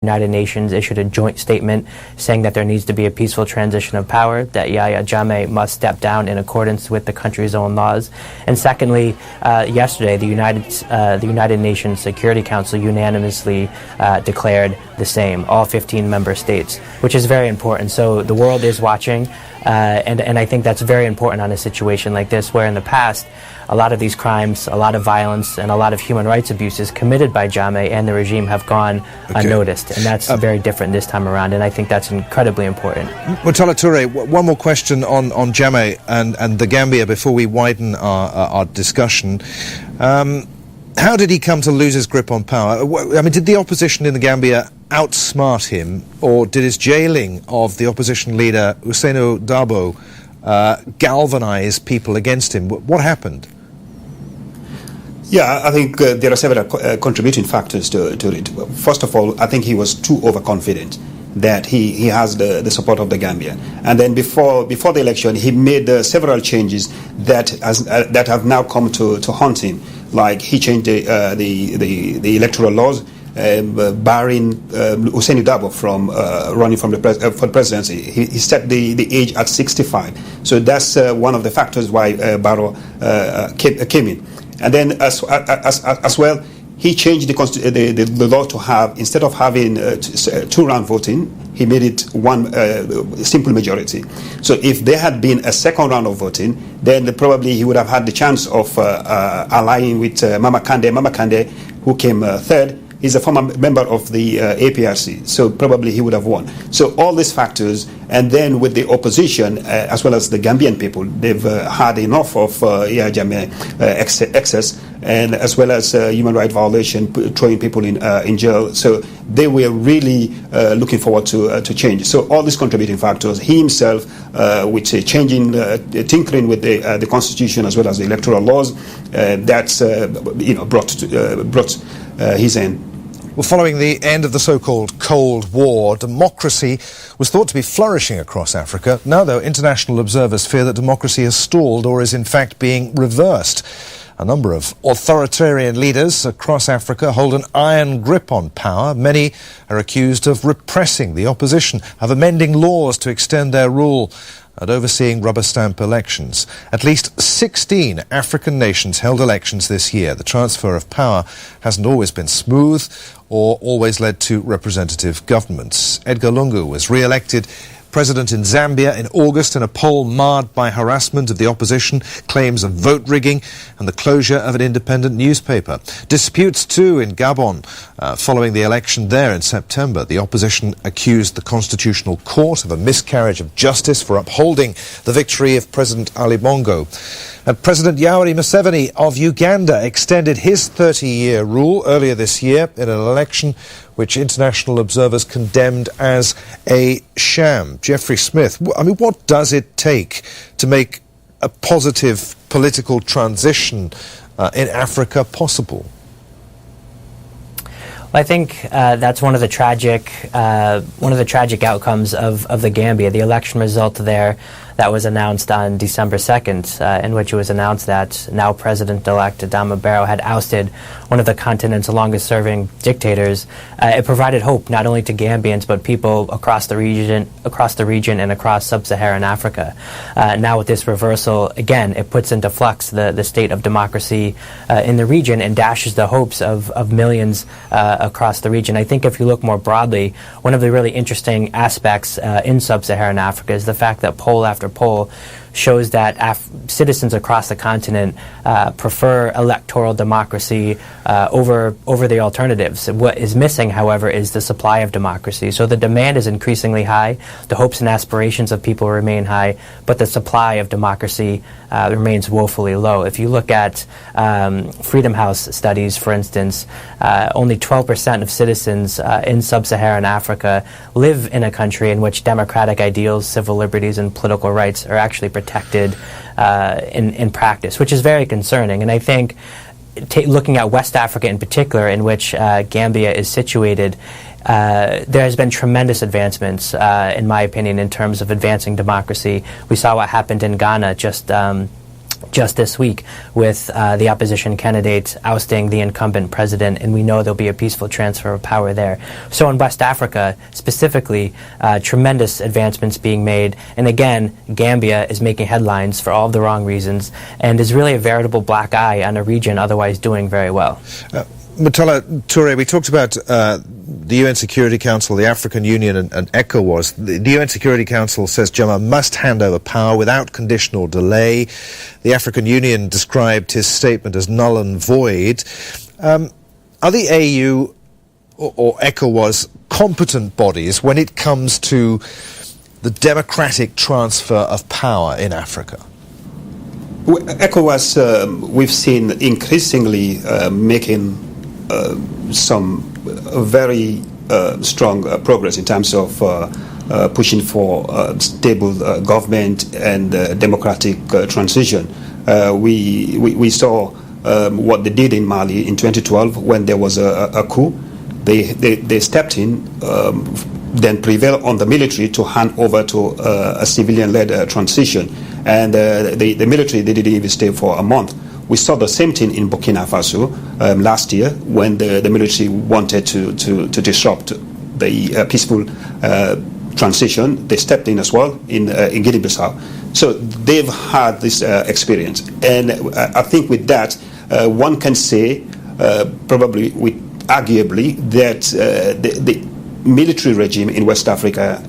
United Nations issued a joint statement saying that there needs to be a peaceful transition of power, that Yahya Jammeh must step down in accordance with the country's own laws. And secondly, yesterday, the United Nations Security Council unanimously declared the same, all 15 member states, which is very important. So the world is watching, and I think that's very important on a situation like this, where in the past, a lot of these crimes, a lot of violence, and a lot of human rights abuses committed by Jammeh and the regime have gone unnoticed. And that's very different this time around, and I think that's incredibly important. Mutala Toure, one more question on Jammeh and the Gambia before we widen our discussion. How did he come to lose his grip on power? I mean, did the opposition in the Gambia outsmart him, or did his jailing of the opposition leader Ousainou Darboe galvanize people against him? What happened? Yeah, I think there are several contributing factors to it. First of all, I think he was too overconfident that he has the support of the Gambia. And then before the election, he made several changes that have now come to haunt him. Like he changed the electoral laws, barring Ousainou Darboe from running for the presidency. He set the age at 65. So that's one of the factors why Barrow came in. And then as well, he changed the law to have, instead of having two-round voting, he made it one simple majority. So if there had been a second round of voting, then probably he would have had the chance of allying with Mama Kandeh, who came third. He's a former member of the APRC, so probably he would have won. So all these factors, and then with the opposition, as well as the Gambian people, they've had enough of Yahya Jammeh excess, and as well as human rights violation, throwing people in jail. So they were really looking forward to change. So all these contributing factors, he himself, with changing, tinkering with the constitution as well as the electoral laws, that's brought his end. Well, following the end of the so-called Cold War, democracy was thought to be flourishing across Africa. Now, though, international observers fear that democracy has stalled or is in fact being reversed. A number of authoritarian leaders across Africa hold an iron grip on power. Many are accused of repressing the opposition, of amending laws to extend their rule, and overseeing rubber stamp elections. At least 16 African nations held elections this year. The transfer of power hasn't always been smooth or always led to representative governments. Edgar Lungu was re-elected president in Zambia in August in a poll marred by harassment of the opposition, claims of vote rigging, and the closure of an independent newspaper. Disputes, too, in Gabon following the election there in September. The opposition accused the Constitutional Court of a miscarriage of justice for upholding the victory of President Ali Bongo. And President Yoweri Museveni of Uganda extended his 30-year rule earlier this year in an election which international observers condemned as a sham. Jeffrey Smith, I mean, what does it take to make a positive political transition in Africa possible? Well, I think that's one of the tragic outcomes of the Gambia. The election result there that was announced on December 2nd, in which it was announced that now President-elect Adama Barrow had ousted one of the continent's longest-serving dictators. It provided hope not only to Gambians but people across the region and across sub-Saharan Africa. Now with this reversal, again, it puts into flux the state of democracy in the region and dashes the hopes of millions across the region. I think if you look more broadly, one of the really interesting aspects in sub-Saharan Africa is the fact that poll after poll shows that citizens across the continent prefer electoral democracy over the alternatives. What is missing, however, is the supply of democracy. So the demand is increasingly high, the hopes and aspirations of people remain high, but the supply of democracy remains woefully low. If you look at Freedom House studies, for instance, only 12% of citizens in sub-Saharan Africa live in a country in which democratic ideals, civil liberties, and political rights are actually protected in practice, which is very concerning. And I think looking at West Africa in particular, in which Gambia is situated, there has been tremendous advancements, in my opinion, in terms of advancing democracy. We saw what happened in Ghana just just this week with the opposition candidate ousting the incumbent president, and we know there'll be a peaceful transfer of power there. So in West Africa, specifically, tremendous advancements being made, and again, Gambia is making headlines for all of the wrong reasons, and is really a veritable black eye on a region otherwise doing very well. Mutala Toure, we talked about the UN Security Council, the African Union and ECOWAS. The UN Security Council says Jammeh must hand over power without conditional delay. The African Union described his statement as null and void. Are the AU or ECOWAS competent bodies when it comes to the democratic transfer of power in Africa? ECOWAS, we've seen increasingly making some very strong progress in terms of pushing for stable government and democratic transition. We saw what they did in Mali in 2012 when there was a coup. They stepped in, then prevailed on the military to hand over to a civilian-led transition. And the military, they didn't even stay for a month. We saw the same thing in Burkina Faso last year when the military wanted to disrupt the peaceful transition. They stepped in as well in Guinea-Bissau. So they've had this experience. And I think with that, one can say, arguably, that the military regime in West Africa,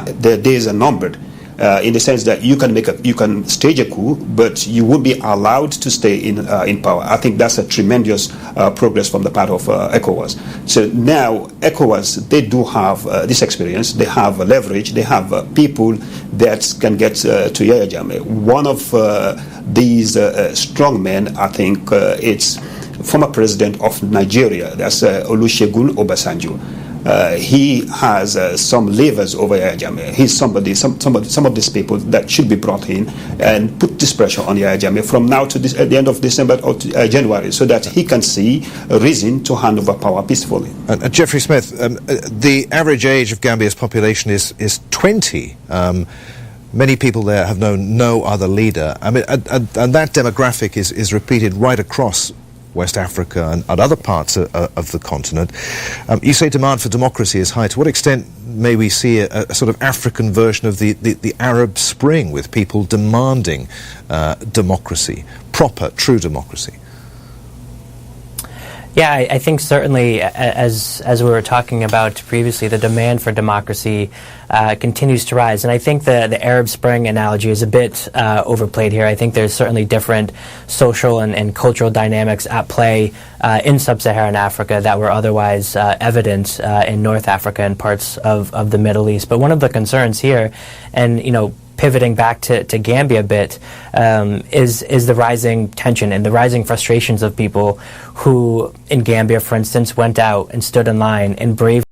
their days are numbered. In the sense that you can stage a coup, but you won't be allowed to stay in power. I think that's a tremendous progress from the part of ECOWAS. So now ECOWAS, they do have this experience. They have leverage. They have people that can get to Yahya Jammeh. One of these strong men, I think, it's former president of Nigeria. That's Olusegun Obasanjo. He has some levers over Yahya Jammeh. He's some of these people that should be brought in and put this pressure on Yahya Jammeh from now to at the end of December or to, January, so that he can see a reason to hand over power peacefully. Jeffrey Smith, the average age of Gambia's population is 20. Many people there have known no other leader. I mean, and that demographic is repeated right across West Africa and other parts of the continent. You say demand for democracy is high. To what extent may we see a sort of African version of the Arab Spring, with people demanding democracy, proper, true democracy? Yeah, I think certainly, as we were talking about previously, the demand for democracy continues to rise. And I think the Arab Spring analogy is a bit overplayed here. I think there's certainly different social and cultural dynamics at play in sub-Saharan Africa that were otherwise evident in North Africa and parts of the Middle East. But one of the concerns here, and pivoting back to Gambia a bit, is the rising tension and the rising frustrations of people who, in Gambia, for instance, went out and stood in line and braved